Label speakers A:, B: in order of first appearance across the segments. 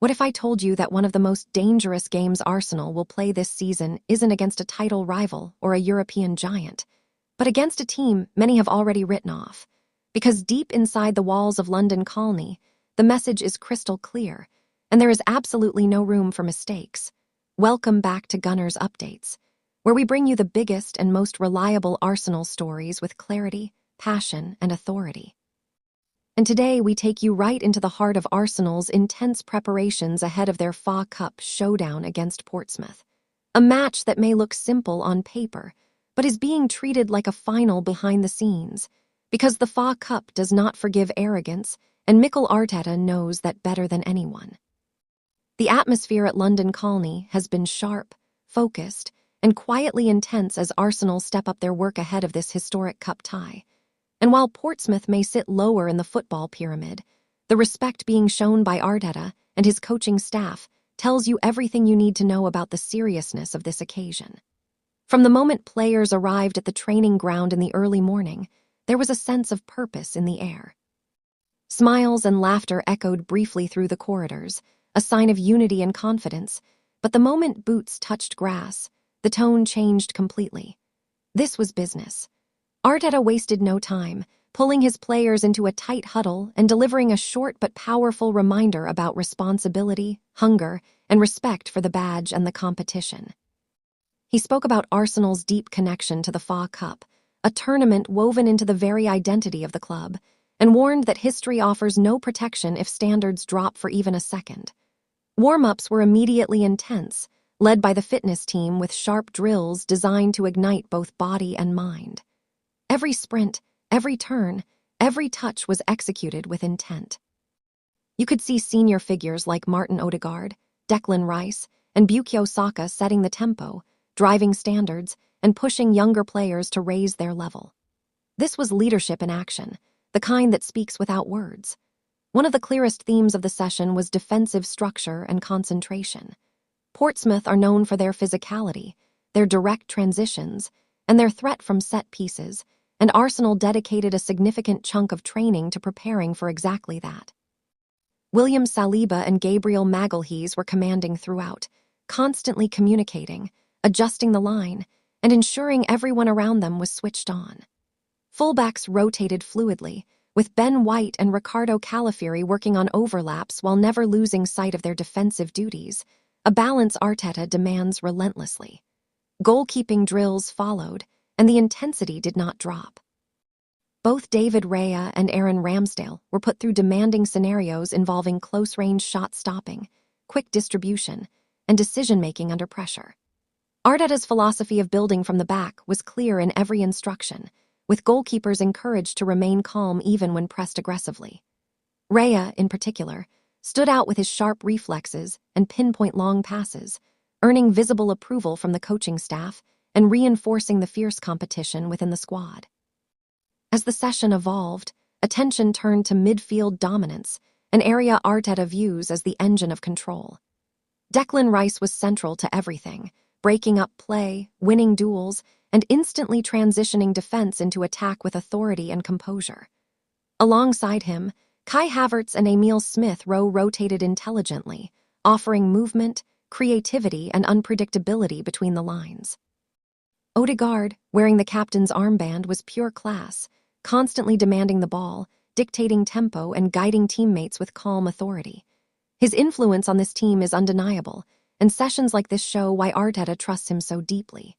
A: What if I told you that one of the most dangerous games Arsenal will play this season isn't against a title rival or a European giant, but against a team many have already written off? Because deep inside the walls of London Colney, the message is crystal clear, and there is absolutely no room for mistakes. Welcome back to Gunners Updates, where we bring you the biggest and most reliable Arsenal stories with clarity, passion, and authority. And today we take you right into the heart of Arsenal's intense preparations ahead of their FA Cup showdown against Portsmouth. A match that may look simple on paper, but is being treated like a final behind the scenes, because the FA Cup does not forgive arrogance, and Mikel Arteta knows that better than anyone. The atmosphere at London Colney has been sharp, focused, and quietly intense as Arsenal step up their work ahead of this historic cup tie. And while Portsmouth may sit lower in the football pyramid, the respect being shown by Arteta and his coaching staff tells you everything you need to know about the seriousness of this occasion. From the moment players arrived at the training ground in the early morning, there was a sense of purpose in the air. Smiles and laughter echoed briefly through the corridors, a sign of unity and confidence, but the moment boots touched grass, the tone changed completely. This was business. Arteta wasted no time, pulling his players into a tight huddle and delivering a short but powerful reminder about responsibility, hunger, and respect for the badge and the competition. He spoke about Arsenal's deep connection to the FA Cup, a tournament woven into the very identity of the club, and warned that history offers no protection if standards drop for even a second. Warm-ups were immediately intense, led by the fitness team with sharp drills designed to ignite both body and mind. Every sprint, every turn, every touch was executed with intent. You could see senior figures like Martin Odegaard, Declan Rice, and Bukayo Saka setting the tempo, driving standards, and pushing younger players to raise their level. This was leadership in action, the kind that speaks without words. One of the clearest themes of the session was defensive structure and concentration. Portsmouth are known for their physicality, their direct transitions, and their threat from set pieces, and Arsenal dedicated a significant chunk of training to preparing for exactly that. William Saliba and Gabriel Jesus were commanding throughout, constantly communicating, adjusting the line, and ensuring everyone around them was switched on. Fullbacks rotated fluidly, with Ben White and Ricardo Calafiori working on overlaps while never losing sight of their defensive duties, a balance Arteta demands relentlessly. Goalkeeping drills followed, and the intensity did not drop. Both David Raya and Aaron Ramsdale were put through demanding scenarios involving close-range shot stopping, quick distribution, and decision-making under pressure. Arteta's philosophy of building from the back was clear in every instruction, with goalkeepers encouraged to remain calm even when pressed aggressively. Raya, in particular, stood out with his sharp reflexes and pinpoint long passes, earning visible approval from the coaching staff and reinforcing the fierce competition within the squad. As the session evolved, attention turned to midfield dominance, an area Arteta views as the engine of control. Declan Rice was central to everything, breaking up play, winning duels, and instantly transitioning defense into attack with authority and composure. Alongside him, Kai Havertz and Emil Smith-Rowe rotated intelligently, offering movement, creativity, and unpredictability between the lines. Odegaard, wearing the captain's armband, was pure class, constantly demanding the ball, dictating tempo, and guiding teammates with calm authority. His influence on this team is undeniable, and sessions like this show why Arteta trusts him so deeply.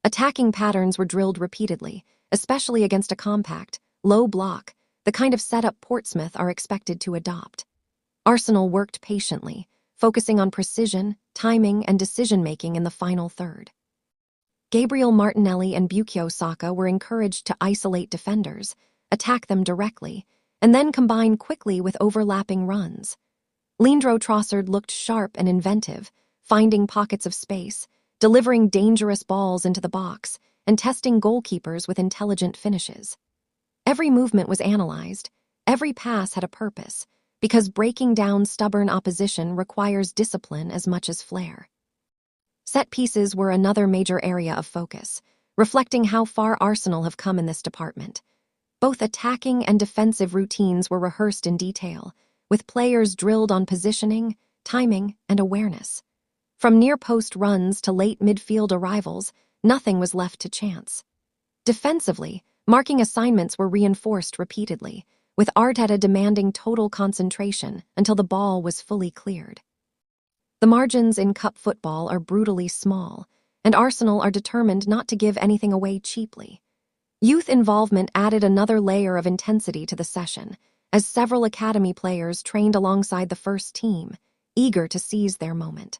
A: Attacking patterns were drilled repeatedly, especially against a compact, low block, the kind of setup Portsmouth are expected to adopt. Arsenal worked patiently, focusing on precision, timing, and decision-making in the final third. Gabriel Martinelli and Bukayo Saka were encouraged to isolate defenders, attack them directly, and then combine quickly with overlapping runs. Leandro Trossard looked sharp and inventive, finding pockets of space, delivering dangerous balls into the box, and testing goalkeepers with intelligent finishes. Every movement was analyzed, every pass had a purpose, because breaking down stubborn opposition requires discipline as much as flair. Set pieces were another major area of focus, reflecting how far Arsenal have come in this department. Both attacking and defensive routines were rehearsed in detail, with players drilled on positioning, timing, and awareness. From near-post runs to late midfield arrivals, nothing was left to chance. Defensively, marking assignments were reinforced repeatedly, with Arteta demanding total concentration until the ball was fully cleared. The margins in cup football are brutally small, and Arsenal are determined not to give anything away cheaply. Youth involvement added another layer of intensity to the session, as several academy players trained alongside the first team, eager to seize their moment.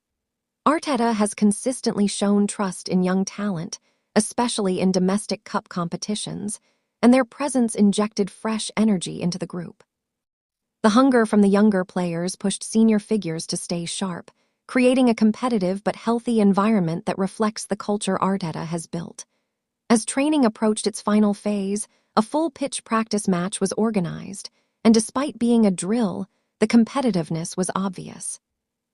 A: Arteta has consistently shown trust in young talent, especially in domestic cup competitions, and their presence injected fresh energy into the group. The hunger from the younger players pushed senior figures to stay sharp, creating a competitive but healthy environment that reflects the culture Arteta has built. As training approached its final phase, a full-pitch practice match was organized, and despite being a drill, the competitiveness was obvious.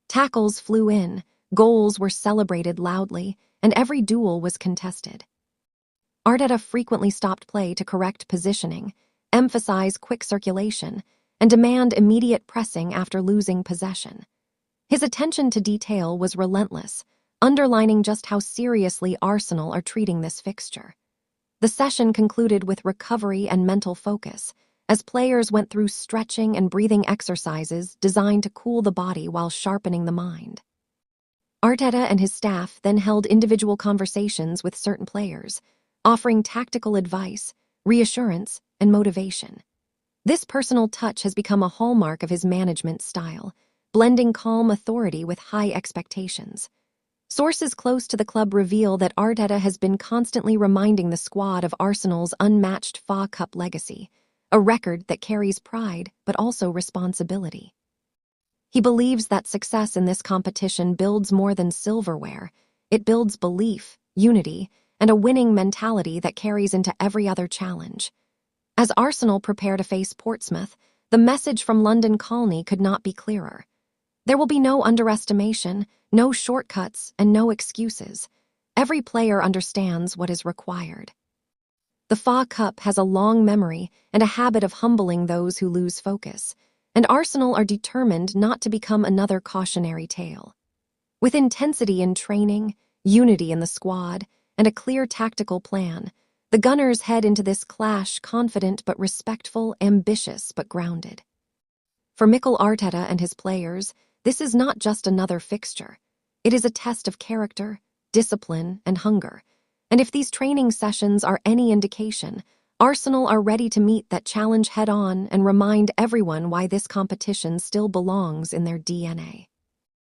A: Tackles flew in, goals were celebrated loudly, and every duel was contested. Arteta frequently stopped play to correct positioning, emphasize quick circulation, and demand immediate pressing after losing possession. His attention to detail was relentless, underlining just how seriously Arsenal are treating this fixture. The session concluded with recovery and mental focus, as players went through stretching and breathing exercises designed to cool the body while sharpening the mind. Arteta and his staff then held individual conversations with certain players, offering tactical advice, reassurance, and motivation. This personal touch has become a hallmark of his management style, blending calm authority with high expectations. Sources close to the club reveal that Arteta has been constantly reminding the squad of Arsenal's unmatched FA Cup legacy, a record that carries pride but also responsibility. He believes that success in this competition builds more than silverware. It builds belief, unity, and a winning mentality that carries into every other challenge. As Arsenal prepare to face Portsmouth, the message from London Colney could not be clearer. There will be no underestimation, no shortcuts, and no excuses. Every player understands what is required. The FA Cup has a long memory and a habit of humbling those who lose focus, and Arsenal are determined not to become another cautionary tale. With intensity in training, unity in the squad, and a clear tactical plan, the Gunners head into this clash confident but respectful, ambitious but grounded. For Mikel Arteta and his players, this is not just another fixture. It is a test of character, discipline, and hunger. And if these training sessions are any indication, Arsenal are ready to meet that challenge head-on and remind everyone why this competition still belongs in their DNA.